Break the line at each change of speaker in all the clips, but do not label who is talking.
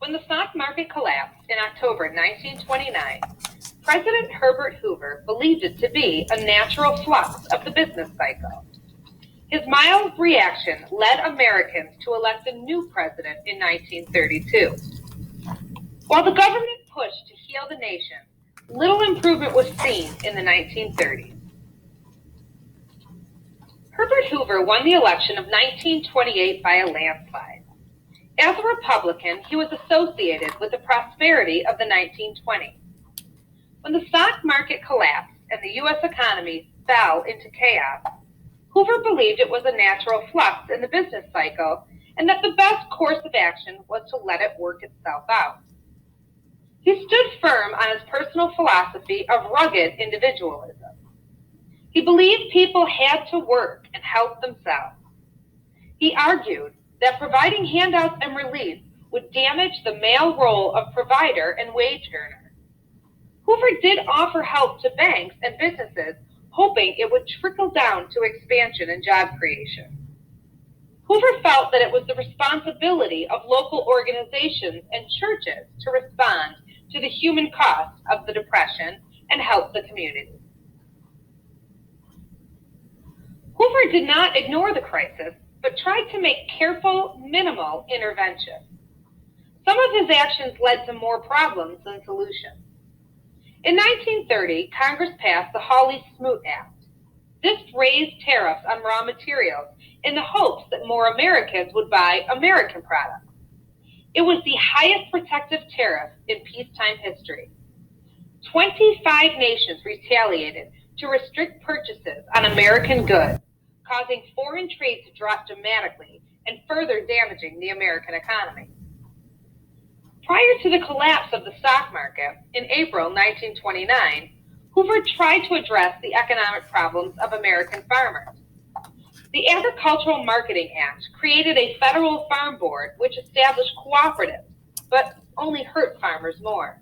When the stock market collapsed in October 1929, President Herbert Hoover believed it to be a natural flux of the business cycle. His mild reaction led Americans to elect a new president in 1932. While the government pushed to heal the nation, little improvement was seen in the 1930s. Herbert Hoover won the election of 1928 by a landslide. As a Republican, he was associated with the prosperity of the 1920s. When the stock market collapsed and the U.S. economy fell into chaos, Hoover believed it was a natural flux in the business cycle and that the best course of action was to let it work itself out. He stood firm on his personal philosophy of rugged individualism. He believed people had to work and help themselves. He argued that providing handouts and relief would damage the male role of provider and wage earner. Hoover did offer help to banks and businesses, hoping it would trickle down to expansion and job creation. Hoover felt that it was the responsibility of local organizations and churches to respond to the human cost of the Depression and help the community. Hoover did not ignore the crisis, but tried to make careful, minimal intervention. Some of his actions led to more problems than solutions. In 1930, Congress passed the Hawley-Smoot Act. This raised tariffs on raw materials in the hopes that more Americans would buy American products. It was the highest protective tariff in peacetime history. 25 nations retaliated to restrict purchases on American goods, causing foreign trade to drop dramatically and further damaging the American economy. Prior to the collapse of the stock market in April 1929, Hoover tried to address the economic problems of American farmers. The Agricultural Marketing Act created a federal farm board which established cooperatives, but only hurt farmers more.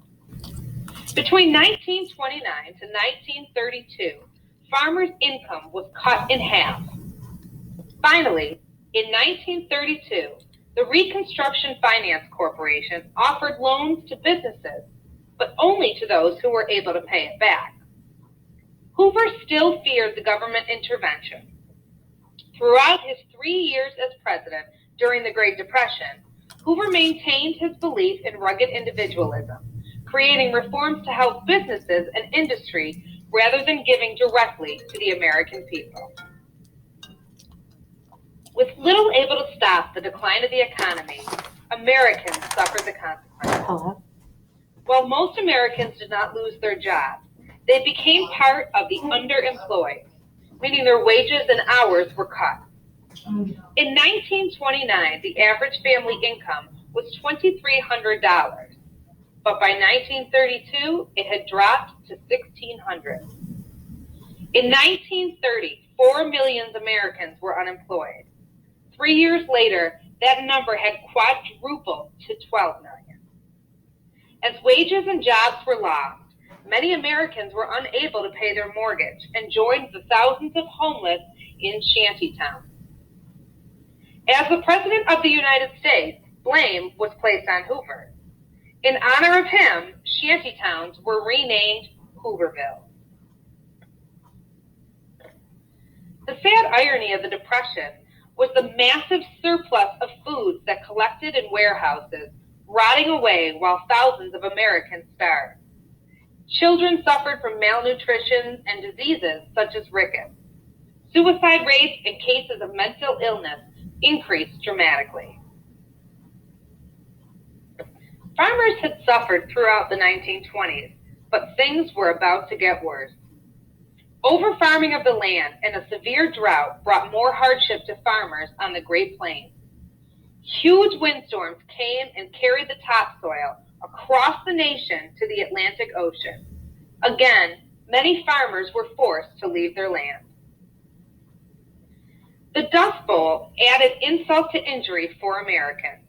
Between 1929 to 1932, farmers' income was cut in half. Finally, in 1932, the Reconstruction Finance Corporation offered loans to businesses, but only to those who were able to pay it back. Hoover still feared the government intervention. Throughout his 3 years as president during the Great Depression, Hoover maintained his belief in rugged individualism, creating reforms to help businesses and industry rather than giving directly to the American people. With little able to stop the decline of the economy, Americans suffered the consequences. While most Americans did not lose their jobs, they became part of the underemployed, meaning their wages and hours were cut. In 1929, the average family income was $2,300, but by 1932, it had dropped to $1,600. In 1930, 4 million Americans were unemployed. 3 years later, that number had quadrupled to 12 million. As wages and jobs were lost, many Americans were unable to pay their mortgage and joined the thousands of homeless in shantytowns. As the President of the United States, blame was placed on Hoover. In honor of him, shantytowns were renamed Hooverville. The sad irony of the Depression was the massive surplus of foods that collected in warehouses, rotting away while thousands of Americans starved. Children suffered from malnutrition and diseases such as rickets. Suicide rates and cases of mental illness increased dramatically. Farmers had suffered throughout the 1920s, but things were about to get worse. Overfarming of the land and a severe drought brought more hardship to farmers on the Great Plains. Huge windstorms came and carried the topsoil across the nation to the Atlantic Ocean. Again, many farmers were forced to leave their land. The Dust Bowl added insult to injury for Americans.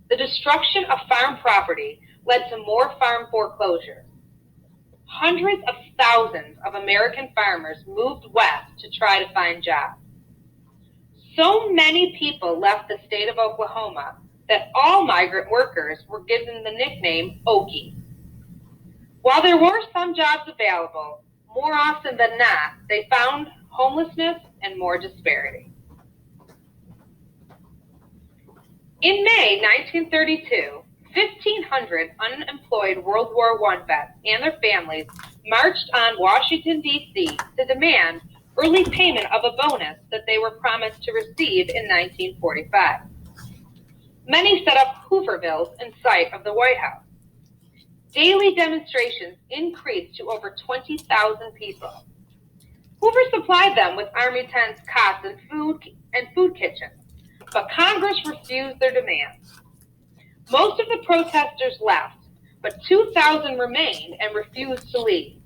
The destruction of farm property led to more farm foreclosures. Hundreds of thousands of American farmers moved west to try to find jobs. So many people left the state of Oklahoma, that all migrant workers were given the nickname Okie. While there were some jobs available, more often than not, they found homelessness and more disparity. In May 1932, 1,500 unemployed World War I vets and their families marched on Washington, D.C. to demand early payment of a bonus that they were promised to receive in 1945. Many set up Hoovervilles in sight of the White House. Daily demonstrations increased to over 20,000 people. Hoover supplied them with army tents, cots, and food kitchens, but Congress refused their demands. Most of the protesters left, but 2,000 remained and refused to leave.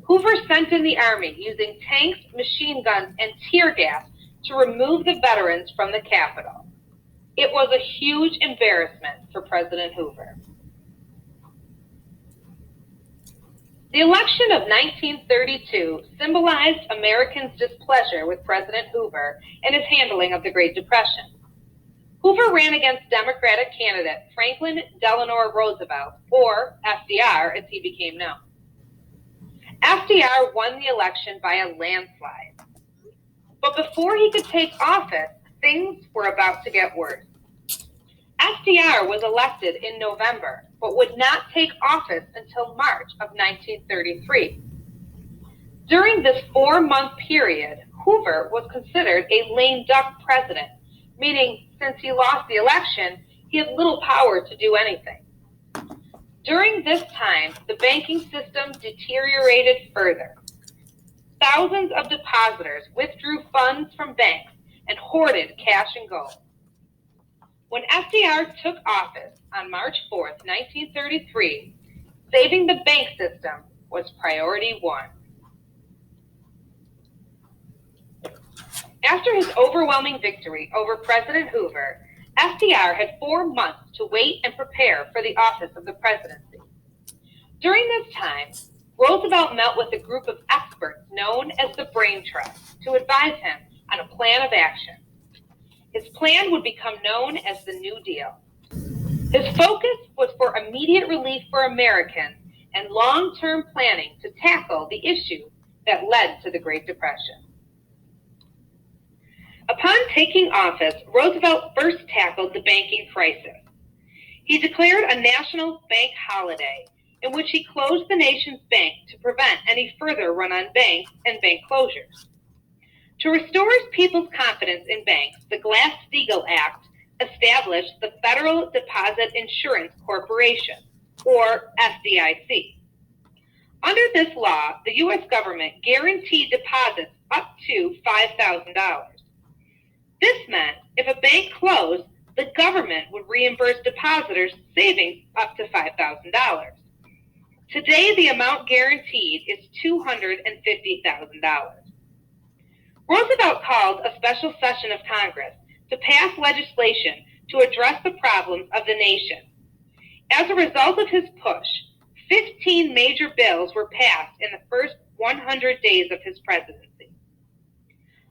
Hoover sent in the army using tanks, machine guns, and tear gas to remove the veterans from the Capitol. It was a huge embarrassment for President Hoover. The election of 1932 symbolized Americans' displeasure with President Hoover and his handling of the Great Depression. Hoover ran against Democratic candidate Franklin Delano Roosevelt, or FDR as he became known. FDR won the election by a landslide. But before he could take office, things were about to get worse. FDR was elected in November, but would not take office until March of 1933. During this 4-month period, Hoover was considered a lame duck president, meaning since he lost the election, he had little power to do anything. During this time, the banking system deteriorated further. Thousands of depositors withdrew funds from banks and hoarded cash and gold. When FDR took office on March 4th, 1933, saving the bank system was priority one. After his overwhelming victory over President Hoover, FDR had 4 months to wait and prepare for the office of the presidency. During this time, Roosevelt met with a group of experts known as the Brain Trust to advise him on a plan of action. His plan would become known as the New Deal. His focus was for immediate relief for Americans and long-term planning to tackle the issues that led to the Great Depression. Upon taking office, Roosevelt first tackled the banking crisis. He declared a national bank holiday in which he closed the nation's bank to prevent any further run on banks and bank closures. To restore people's confidence in banks, the Glass-Steagall Act established the Federal Deposit Insurance Corporation, or FDIC. Under this law, the U.S. government guaranteed deposits up to $5,000. This meant if a bank closed, the government would reimburse depositors savings up to $5,000. Today, the amount guaranteed is $250,000. Roosevelt called a special session of Congress to pass legislation to address the problems of the nation. As a result of his push, 15 major bills were passed in the first 100 days of his presidency.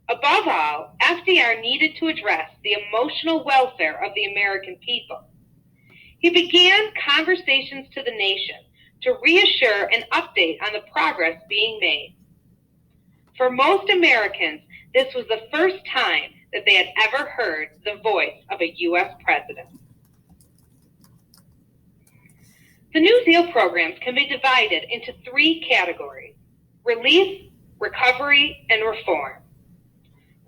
Above all, FDR needed to address the emotional welfare of the American people. He began conversations to the nation to reassure and update on the progress being made. For most Americans, this was the first time that they had ever heard the voice of a U.S. president. The New Deal programs can be divided into 3 categories: relief, recovery, and reform.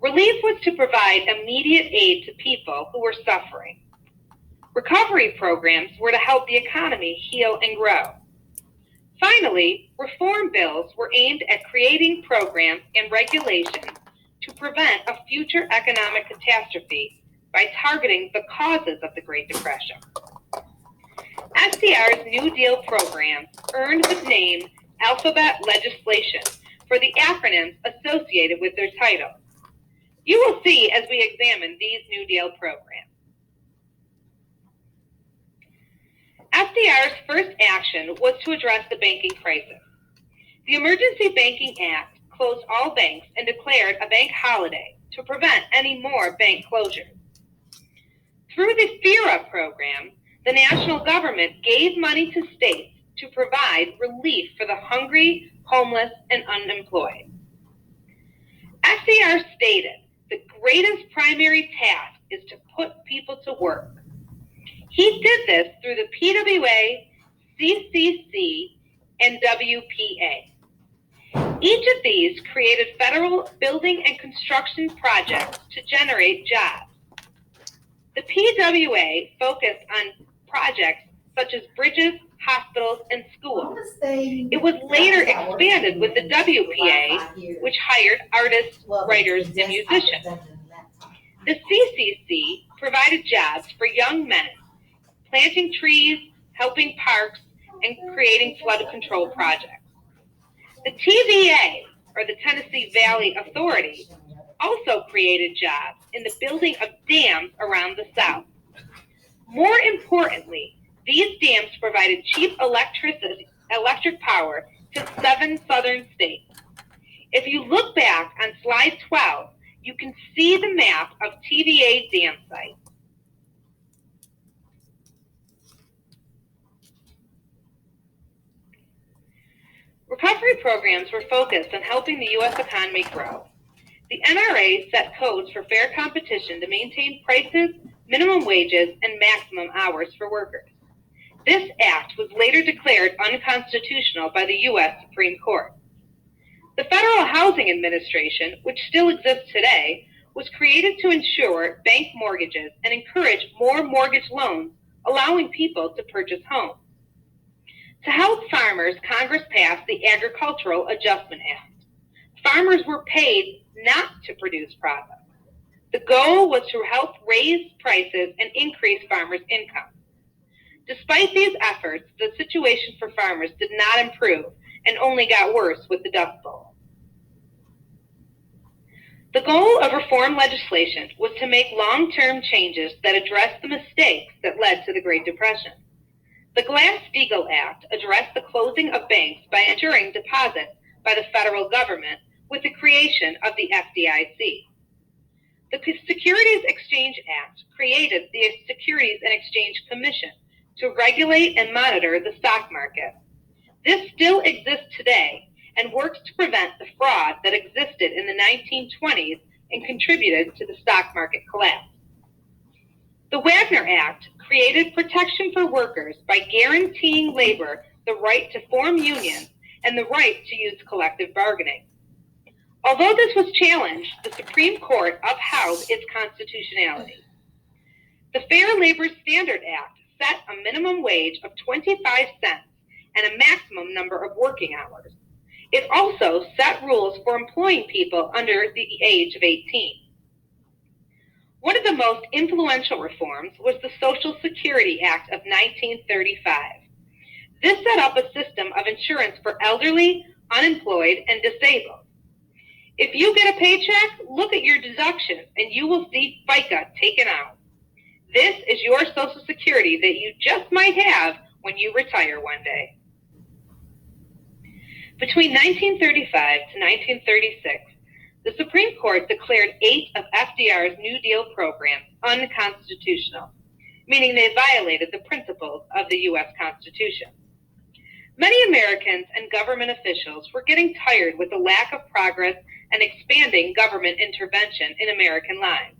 Relief was to provide immediate aid to people who were suffering. Recovery programs were to help the economy heal and grow. Finally, reform bills were aimed at creating programs and regulations to prevent a future economic catastrophe by targeting the causes of the Great Depression. FDR's New Deal programs earned the name alphabet legislation for the acronyms associated with their titles. You will see as we examine these New Deal programs. FDR's first action was to address the banking crisis. The Emergency Banking Act closed all banks and declared a bank holiday to prevent any more bank closures. Through the FERA program, the national government gave money to states to provide relief for the hungry, homeless, and unemployed. FDR stated, the greatest primary task is to put people to work. He did this through the PWA, CCC, and WPA. Each of these created federal building and construction projects to generate jobs. The PWA focused on projects such as bridges, hospitals, and schools. It was later expanded with the WPA, which hired artists, writers, and musicians. The CCC provided jobs for young men, planting trees, helping parks, and creating flood control projects. The TVA, or the Tennessee Valley Authority, also created jobs in the building of dams around the South. More importantly, these dams provided cheap electric power to 7 southern states. If you look back on slide 12, you can see the map of TVA dam sites. Recovery programs were focused on helping the U.S. economy grow. The NRA set codes for fair competition to maintain prices, minimum wages, and maximum hours for workers. This act was later declared unconstitutional by the U.S. Supreme Court. The Federal Housing Administration, which still exists today, was created to ensure bank mortgages and encourage more mortgage loans, allowing people to purchase homes. To help farmers, Congress passed the Agricultural Adjustment Act. Farmers were paid not to produce products. The goal was to help raise prices and increase farmers' income. Despite these efforts, the situation for farmers did not improve and only got worse with the Dust Bowl. The goal of reform legislation was to make long-term changes that addressed the mistakes that led to the Great Depression. The Glass-Steagall Act addressed the closing of banks by ensuring deposits by the federal government with the creation of the FDIC. The Securities Exchange Act created the Securities and Exchange Commission to regulate and monitor the stock market. This still exists today and works to prevent the fraud that existed in the 1920s and contributed to the stock market collapse. The Wagner Act created protection for workers by guaranteeing labor the right to form unions and the right to use collective bargaining. Although this was challenged, the Supreme Court upheld its constitutionality. The Fair Labor Standard Act set a minimum wage of 25 cents and a maximum number of working hours. It also set rules for employing people under the age of 18. One of the most influential reforms was the Social Security Act of 1935. This set up a system of insurance for elderly, unemployed, and disabled. If you get a paycheck, look at your deductions and you will see FICA taken out. This is your Social Security that you just might have when you retire one day. Between 1935 to 1936, the Supreme Court declared 8 of FDR's New Deal programs unconstitutional, meaning they violated the principles of the U.S. Constitution. Many Americans and government officials were getting tired with the lack of progress and expanding government intervention in American lives.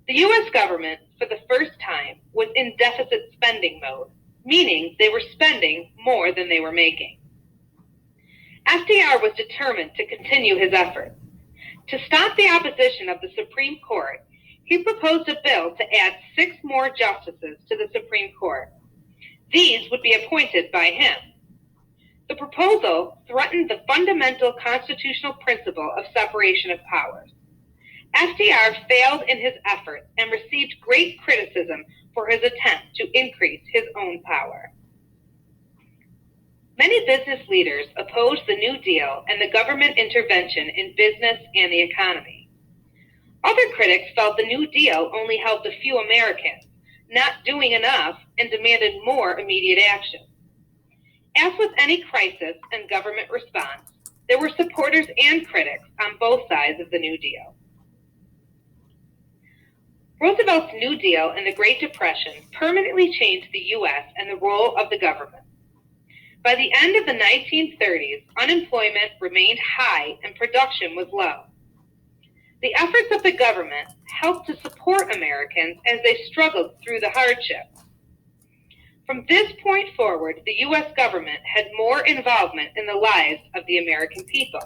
The U.S. government, for the first time, was in deficit spending mode, meaning they were spending more than they were making. FDR was determined to continue his efforts. To stop the opposition of the Supreme Court, he proposed a bill to add 6 more justices to the Supreme Court. These would be appointed by him. The proposal threatened the fundamental constitutional principle of separation of powers. FDR failed in his efforts and received great criticism for his attempt to increase his own power. Many business leaders opposed the New Deal and the government intervention in business and the economy. Other critics felt the New Deal only helped a few Americans, not doing enough, and demanded more immediate action. As with any crisis and government response, there were supporters and critics on both sides of the New Deal. Roosevelt's New Deal and the Great Depression permanently changed the U.S. and the role of the government. By the end of the 1930s, unemployment remained high and production was low. The efforts of the government helped to support Americans as they struggled through the hardships. From this point forward, the U.S. government had more involvement in the lives of the American people.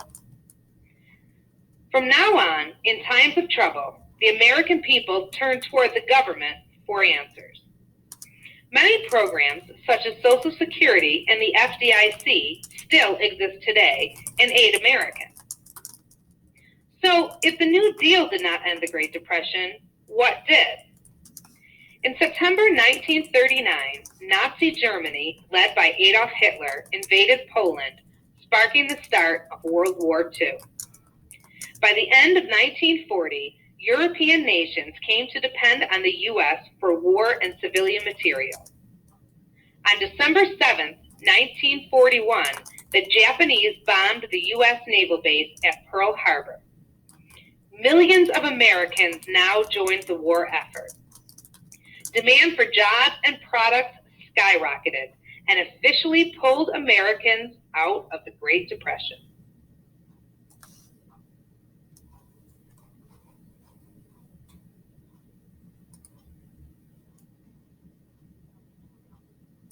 From now on, in times of trouble, the American people turned toward the government for answers. Many programs, such as Social Security and the FDIC, still exist today and aid Americans. So, if the New Deal did not end the Great Depression, what did? In September 1939, Nazi Germany, led by Adolf Hitler, invaded Poland, sparking the start of World War II. By the end of 1940, European nations came to depend on the U.S. for war and civilian material. On December 7, 1941, the Japanese bombed the U.S. naval base at Pearl Harbor. Millions of Americans now joined the war effort. Demand for jobs and products skyrocketed and officially pulled Americans out of the Great Depression.